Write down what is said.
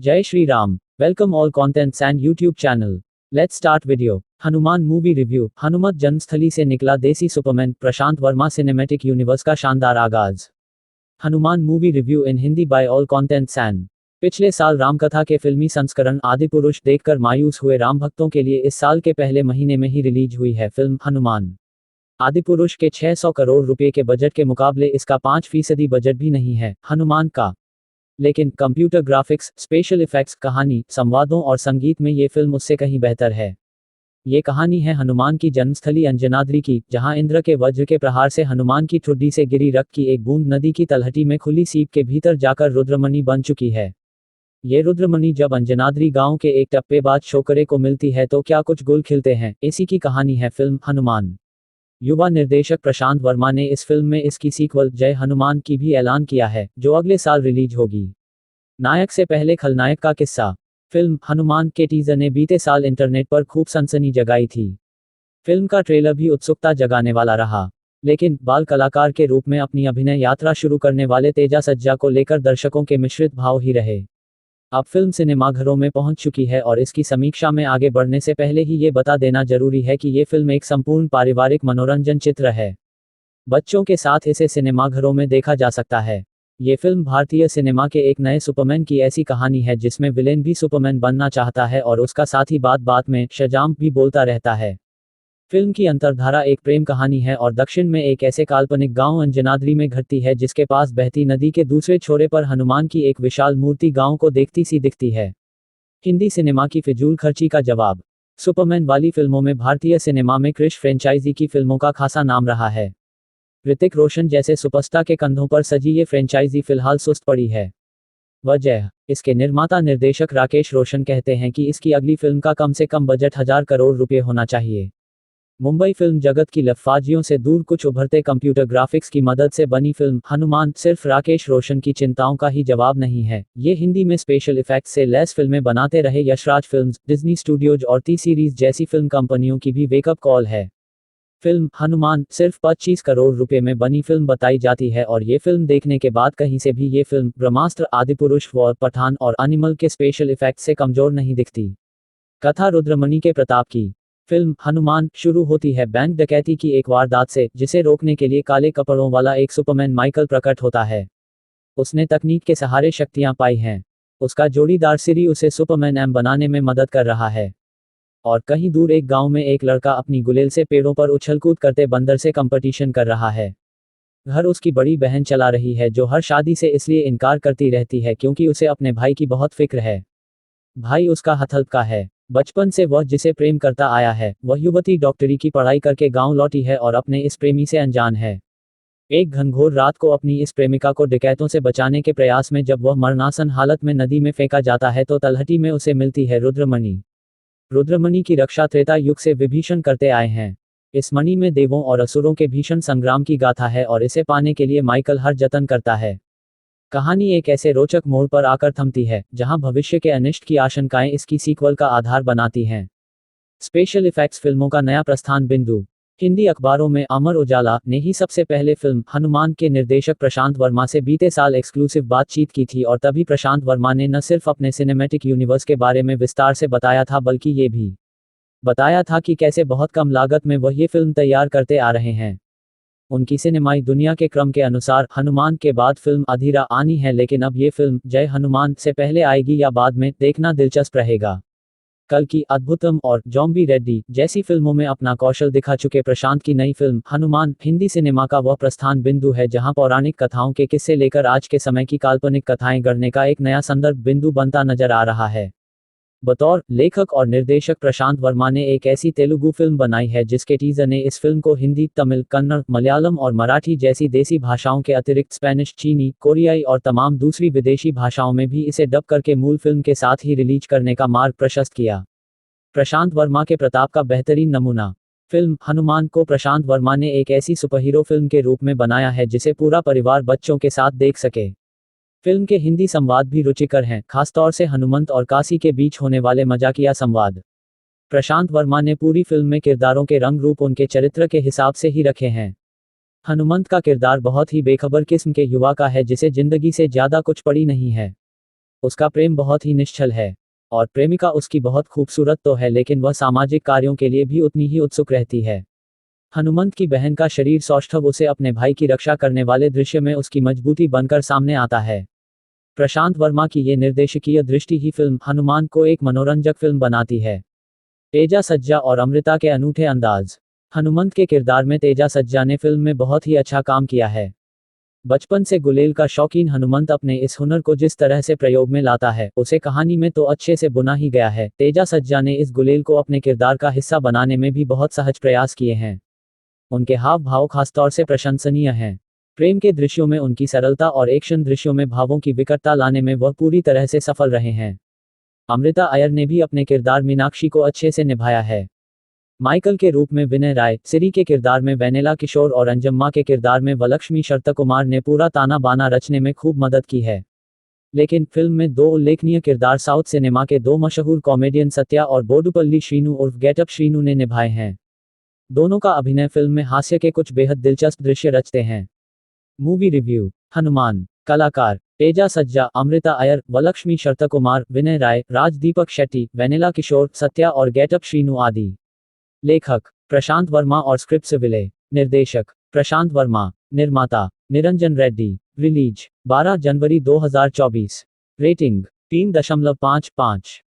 Jai Shri Ram. Welcome all contents and YouTube channel. Let's start video. Hanuman movie review. हनुमत जन्मस्थली से निकला देसी superman, Prashant Varma cinematic universe का शानदार आगाज। Hanuman movie review in Hindi by all contents and. पिछले साल रामकथा के फिल्मी संस्करण आदिपुरुष देखकर मायूस हुए राम भक्तों के लिए इस साल के पहले महीने में ही रिलीज हुई है फिल्म हनुमान। आदिपुरुष के 600 करोड़ रुपए के बजट के मुकाबले इसका 5% बजट भी नहीं है हनुमान का। लेकिन कंप्यूटर ग्राफिक्स, स्पेशल इफेक्ट्स, कहानी, संवादों और संगीत में ये फिल्म उससे कहीं बेहतर है। ये कहानी है हनुमान की जन्मस्थली अंजनाद्रि की, जहां इंद्र के वज्र के प्रहार से हनुमान की ठुड्डी से गिरी रक्त की एक बूंद नदी की तलहटी में खुली सीप के भीतर जाकर रुद्रमणि बन चुकी है। ये रुद्रमणि जब अंजनाद्रि गांव के एक टप्पेबाज छोकरे को मिलती है तो क्या कुछ गुल खिलते हैं। इसी की कहानी है फिल्म हनुमान। युवा निर्देशक प्रशांत वर्मा ने इस फिल्म में इसकी सीक्वल जय हनुमान की भी ऐलान किया है, जो अगले साल रिलीज होगी। नायक से पहले खलनायक का किस्सा। फिल्म हनुमान के टीजर ने बीते साल इंटरनेट पर खूब सनसनी जगाई थी। फिल्म का ट्रेलर भी उत्सुकता जगाने वाला रहा। लेकिन बाल कलाकार के रूप में अपनी अभिनय यात्रा शुरू करने वाले तेजा सज्जा को लेकर दर्शकों के मिश्रित भाव ही रहे। अब फिल्म सिनेमाघरों में पहुंच चुकी है और इसकी समीक्षा में आगे बढ़ने से पहले ही ये बता देना जरूरी है कि ये फिल्म एक संपूर्ण पारिवारिक मनोरंजन चित्र है। बच्चों के साथ इसे सिनेमाघरों में देखा जा सकता है। ये फिल्म भारतीय सिनेमा के एक नए सुपरमैन की ऐसी कहानी है जिसमें विलेन भी सुपरमैन बनना चाहता है और उसका साथ ही बात बात में शजाम भी बोलता रहता है। फिल्म की अंतर्धारा एक प्रेम कहानी है और दक्षिण में एक ऐसे काल्पनिक गांव अंजनाद्रि में घटती है जिसके पास बहती नदी के दूसरे छोरे पर हनुमान की एक विशाल मूर्ति गांव को देखती सी दिखती है। हिंदी सिनेमा की फिजूल खर्ची का जवाब। सुपरमैन वाली फिल्मों में भारतीय सिनेमा में क्रिश फ्रेंचाइजी की फिल्मों का खासा नाम रहा है। ऋतिक रोशन जैसे सुपरस्टार के कंधों पर सजी ये फ्रेंचाइजी फिलहाल सुस्त पड़ी है। वजह, इसके निर्माता निर्देशक राकेश रोशन कहते हैं कि इसकी अगली फिल्म का कम से कम बजट 1000 करोड़ रुपए होना चाहिए। मुंबई फिल्म जगत की लफाजियों से दूर कुछ उभरते कंप्यूटर ग्राफिक्स की मदद से बनी फिल्म हनुमान सिर्फ राकेश रोशन की चिंताओं का ही जवाब नहीं है। ये हिंदी में स्पेशल इफेक्ट्स से लैस फिल्में बनाते रहे यशराज फिल्म्स, डिज्नी स्टूडियोज और टी सीरीज जैसी फिल्म कंपनियों की भी वेकअप कॉल है। फिल्म हनुमान सिर्फ 25 करोड़ रुपए में बनी फिल्म बताई जाती है और ये फिल्म देखने के बाद कहीं से भी ये फिल्म ब्रह्मास्त्र, आदिपुरुष, वॉर, पठान और एनिमल के स्पेशल इफेक्ट्स से कमजोर नहीं दिखती। कथा रुद्रमणि के प्रताप की। फिल्म हनुमान शुरू होती है बैंक डकैती की एक वारदात से, जिसे रोकने के लिए काले कपड़ों वाला एक सुपरमैन माइकल प्रकट होता है। उसने तकनीक के सहारे शक्तियां पाई हैं। उसका जोड़ीदार सिरी उसे सुपरमैन एम बनाने में मदद कर रहा है। और कहीं दूर एक गांव में एक लड़का अपनी गुलेल से पेड़ों पर उछलकूद करते बंदर से कंपटीशन कर रहा है। घर उसकी बड़ी बहन चला रही है जो हर शादी से इसलिए इनकार करती रहती है क्योंकि उसे अपने भाई की बहुत फिक्र है। भाई उसका हथल्का है। बचपन से वह जिसे प्रेम करता आया है, वह युवती डॉक्टरी की पढ़ाई करके गांव लौटी है और अपने इस प्रेमी से अनजान है। एक घनघोर रात को अपनी इस प्रेमिका को डकैतों से बचाने के प्रयास में जब वह मरणासन हालत में नदी में फेंका जाता है तो तलहटी में उसे मिलती है रुद्रमणि। रुद्रमणि की रक्षा त्रेता युग से विभीषण करते आए हैं। इस मणि में देवों और असुरों के भीषण संग्राम की गाथा है और इसे पाने के लिए माइकल हर जतन करता है। कहानी एक ऐसे रोचक मोड़ पर आकर थमती है जहां भविष्य के अनिष्ट की आशंकाएं इसकी सीक्वल का आधार बनाती हैं। स्पेशल इफेक्ट्स फिल्मों का नया प्रस्थान बिंदु। हिंदी अखबारों में अमर उजाला ने ही सबसे पहले फिल्म हनुमान के निर्देशक प्रशांत वर्मा से बीते साल एक्सक्लूसिव बातचीत की थी और तभी प्रशांत वर्मा ने न सिर्फ अपने सिनेमैटिक यूनिवर्स के बारे में विस्तार से बताया था बल्कि ये भी बताया था कि कैसे बहुत कम लागत में वह ये फिल्म तैयार करते आ रहे हैं। उनकी सिनेमाई दुनिया के क्रम के अनुसार हनुमान के बाद फिल्म अधीरा आनी है, लेकिन अब ये फिल्म जय हनुमान से पहले आएगी या बाद में, देखना दिलचस्प रहेगा। कल की अद्भुतम और जॉम्बी रेड्डी जैसी फिल्मों में अपना कौशल दिखा चुके प्रशांत की नई फिल्म हनुमान हिंदी सिनेमा का वह प्रस्थान बिंदु है जहां पौराणिक कथाओं के किस्से लेकर आज के समय की काल्पनिक कथाएं गढ़ने का एक नया संदर्भ बिंदु बनता नजर आ रहा है। बतौर लेखक और निर्देशक प्रशांत वर्मा ने एक ऐसी तेलुगु फिल्म बनाई है जिसके टीजर ने इस फिल्म को हिंदी, तमिल, कन्नड़, मलयालम और मराठी जैसी देसी भाषाओं के अतिरिक्त स्पेनिश, चीनी, कोरियाई और तमाम दूसरी विदेशी भाषाओं में भी इसे डब करके मूल फिल्म के साथ ही रिलीज करने का मार्ग प्रशस्त किया। प्रशांत वर्मा के प्रताप का बेहतरीन नमूना। फिल्म हनुमान को प्रशांत वर्मा ने एक ऐसी सुपरहीरो फिल्म के रूप में बनाया है जिसे पूरा परिवार बच्चों के साथ देख सके। फिल्म के हिंदी संवाद भी रुचिकर हैं, खासतौर से हनुमंत और काशी के बीच होने वाले मजाकिया संवाद। प्रशांत वर्मा ने पूरी फिल्म में किरदारों के रंग रूप उनके चरित्र के हिसाब से ही रखे हैं। हनुमंत का किरदार बहुत ही बेखबर किस्म के युवा का है जिसे जिंदगी से ज्यादा कुछ पड़ी नहीं है। उसका प्रेम बहुत ही निश्चल है और प्रेमिका उसकी बहुत खूबसूरत तो है, लेकिन वह सामाजिक कार्यों के लिए भी उतनी ही उत्सुक रहती है। हनुमंत की बहन का शरीर सौष्ठव उसे अपने भाई की रक्षा करने वाले दृश्य में उसकी मजबूती बनकर सामने आता है। प्रशांत वर्मा की ये निर्देशकीय दृष्टि ही फिल्म हनुमान को एक मनोरंजक फिल्म बनाती है। तेजा सज्जा और अमृता के अनूठे अंदाज। हनुमंत के किरदार में तेजा सज्जा ने फिल्म में बहुत ही अच्छा काम किया है। बचपन से गुलेल का शौकीन हनुमंत अपने इस हुनर को जिस तरह से प्रयोग में लाता है, उसे कहानी में तो अच्छे से बुना ही गया है। तेजा सज्जा ने इस गुलेल को अपने किरदार का हिस्सा बनाने में भी बहुत सहज प्रयास किए हैं। उनके हाव भाव खासतौर से प्रशंसनीय हैं। प्रेम के दृश्यों में उनकी सरलता और एक्शन दृश्यों में भावों की विकटता लाने में वह पूरी तरह से सफल रहे हैं। अमृता अय्यर ने भी अपने किरदार मीनाक्षी को अच्छे से निभाया है। माइकल के रूप में विनय राय, सिरी के किरदार में वेनेला किशोर और अंजम्मा के किरदार में वलक्ष्मी शरतकुमार ने पूरा ताना बाना रचने में खूब मदद की है। लेकिन फिल्म में दो उल्लेखनीय किरदार साउथ सिनेमा के दो मशहूर कॉमेडियन सत्या और बोडुपल्ली श्रीनु उर्फ गेटअप श्रीनु ने निभाए हैं। दोनों का अभिनय फिल्म में हास्य के कुछ बेहद दिलचस्प दृश्य रचते हैं। Movie review. हनुमान। कलाकार तेजा सज्जा, अमृता अय्यर, वलक्ष्मी शरतकुमार, विनय राय, राजदीपक शेट्टी, वेनेला किशोर, सत्या और गेटअप श्रीनु आदि। लेखक प्रशांत वर्मा और स्क्रिप्ट से विलय। निर्देशक प्रशांत वर्मा। निर्माता निरंजन रेड्डी। रिलीज 12 जनवरी 2024। रेटिंग 3.55।